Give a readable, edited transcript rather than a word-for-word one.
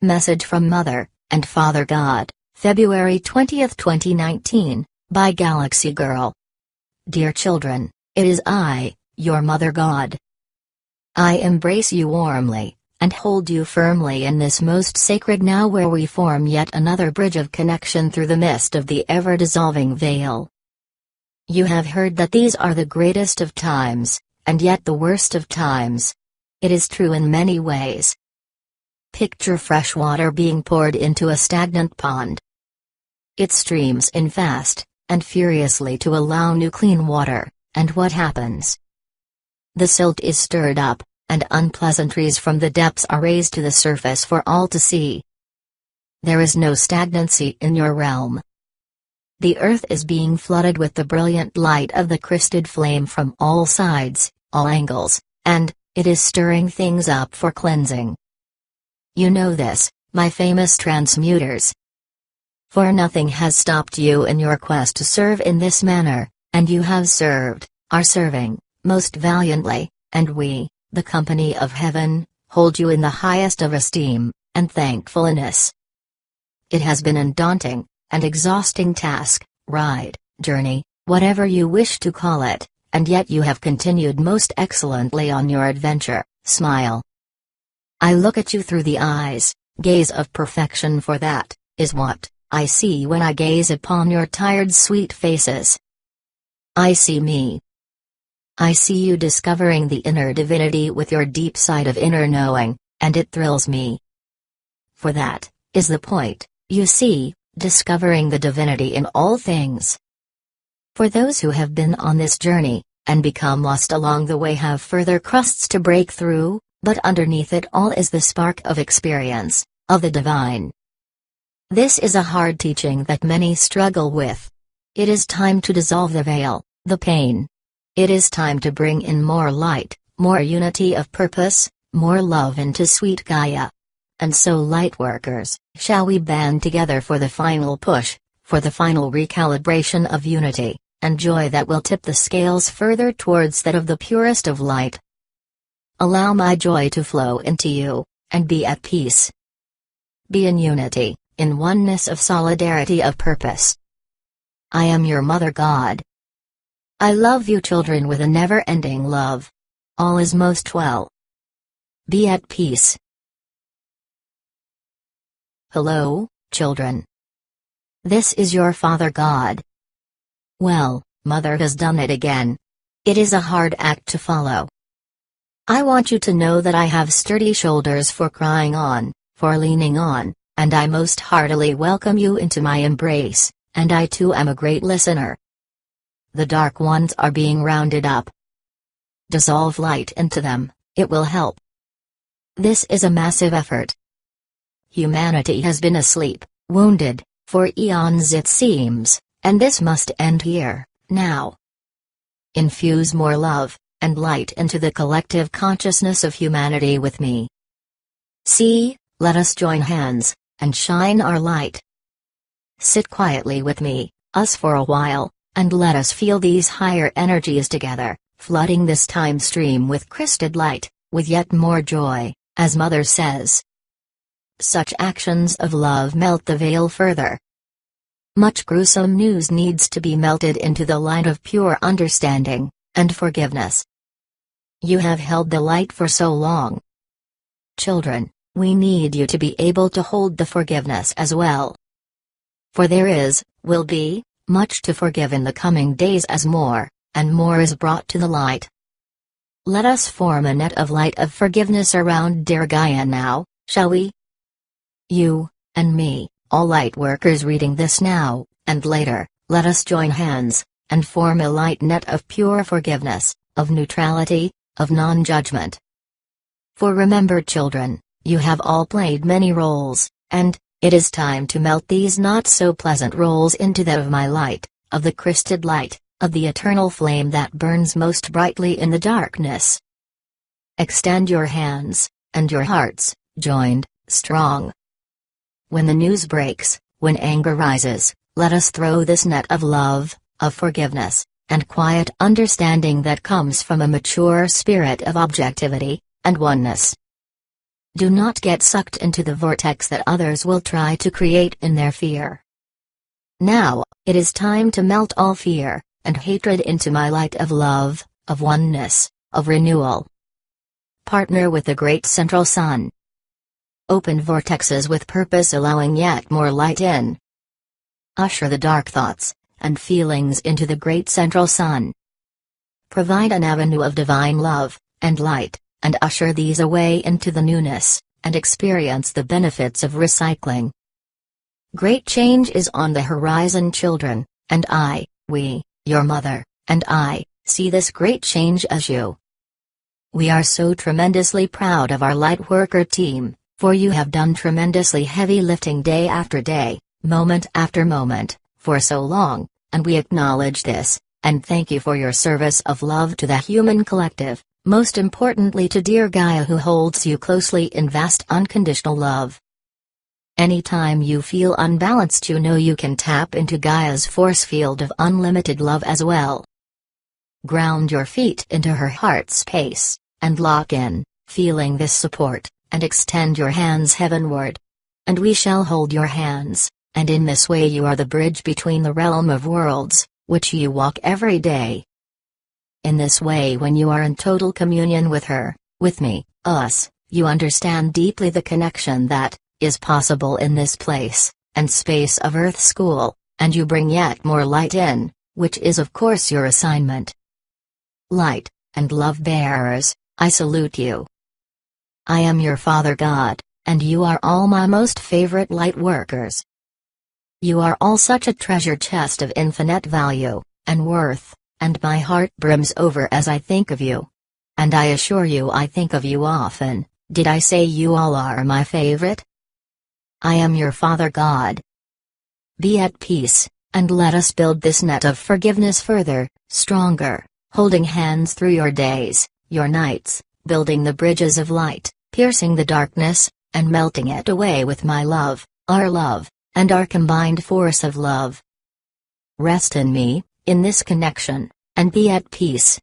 Message from Mother and Father God, February 20, 2019, by Galaxygirl. Dear children, it is I, your Mother God. I embrace you warmly, and hold you firmly in this most sacred now where we form yet another bridge of connection through the mist of the ever-dissolving veil. You have heard that these are the greatest of times, and yet the worst of times. It is true in many ways. Picture fresh water being poured into a stagnant pond. It streams in fast and furiously to allow new clean water, and what happens? The silt is stirred up, and unpleasantries from the depths are raised to the surface for all to see. There is no stagnancy in your realm. The earth is being flooded with the brilliant light of the crysted flame from all sides, all angles, and it is stirring things up for cleansing. You know this, my famous transmuters. For nothing has stopped you in your quest to serve in this manner, and you have served, are serving, most valiantly, and we, the company of heaven, hold you in the highest of esteem and thankfulness. It has been a daunting and exhausting task, ride, journey, whatever you wish to call it, and yet you have continued most excellently on your adventure. Smile. I look at you through the eyes, gaze of perfection, for that is what I see when I gaze upon your tired sweet faces. I see me. I see you discovering the inner divinity with your deep side of inner knowing, and it thrills me. For that is the point, you see, discovering the divinity in all things. For those who have been on this journey, and become lost along the way, have further crusts to break through, but underneath it all is the spark of experience, of the divine. This is a hard teaching that many struggle with. It is time to dissolve the veil, the pain. It is time to bring in more light, more unity of purpose, more love into sweet Gaia. And so, lightworkers, shall we band together for the final push, for the final recalibration of unity, and joy that will tip the scales further towards that of the purest of light. Allow my joy to flow into you, and be at peace. Be in unity, in oneness of solidarity of purpose. I am your Mother God. I love you children with a never-ending love. All is most well. Be at peace. Hello, children. This is your Father God. Well, Mother has done it again. It is a hard act to follow. I want you to know that I have sturdy shoulders for crying on, for leaning on, and I most heartily welcome you into my embrace, and I too am a great listener. The dark ones are being rounded up. Dissolve light into them, it will help. This is a massive effort. Humanity has been asleep, wounded, for eons it seems, and this must end here, now. Infuse more love and light into the collective consciousness of humanity with me. See, let us join hands, and shine our light. Sit quietly with me, us for a while, and let us feel these higher energies together, flooding this time stream with crysted light, with yet more joy, as Mother says. Such actions of love melt the veil further. Much gruesome news needs to be melted into the light of pure understanding and forgiveness. You have held the light for so long. Children, we need you to be able to hold the forgiveness as well. For there is, will be, much to forgive in the coming days as more, and more is brought to the light. Let us form a net of light of forgiveness around dear Gaia now, shall we? You, and me, all light workers reading this now, and later, let us join hands, and form a light net of pure forgiveness, of neutrality, of non-judgment. For remember children, you have all played many roles, and it is time to melt these not-so-pleasant roles into that of my light, of the crysted light, of the eternal flame that burns most brightly in the darkness. Extend your hands, and your hearts, joined, strong. When the news breaks, when anger rises, let us throw this net of love, of forgiveness, and quiet understanding that comes from a mature spirit of objectivity and oneness. Do not get sucked into the vortex that others will try to create in their fear. Now, it is time to melt all fear and hatred into my light of love, of oneness, of renewal. Partner with the great central sun. Open vortexes with purpose, allowing yet more light in. Usher the dark thoughts and feelings into the great central sun. Provide an avenue of divine love and light, and usher these away into the newness, and experience the benefits of recycling. Great change is on the horizon, children, and we, your mother, and I, see this great change as you. We are so tremendously proud of our Lightworker team, for you have done tremendously heavy lifting day after day, moment after moment, for so long, and we acknowledge this, and thank you for your service of love to the human collective, most importantly to dear Gaia, who holds you closely in vast unconditional love. Anytime you feel unbalanced, you know you can tap into Gaia's force field of unlimited love as well. Ground your feet into her heart space, and lock in, feeling this support, and extend your hands heavenward. And we shall hold your hands, and in this way you are the bridge between the realm of worlds, which you walk every day. In this way, when you are in total communion with her, with me, us, you understand deeply the connection that is possible in this place and space of Earth School, and you bring yet more light in, which is of course your assignment. Light and love bearers, I salute you. I am your Father God, and you are all my most favorite light workers. You are all such a treasure chest of infinite value and worth, and my heart brims over as I think of you. And I assure you I think of you often. Did I say you all are my favorite? I am your Father God. Be at peace, and let us build this net of forgiveness further, stronger, holding hands through your days, your nights, building the bridges of light, piercing the darkness, and melting it away with my love, and our combined force of love. Rest in me, in this connection, and be at peace.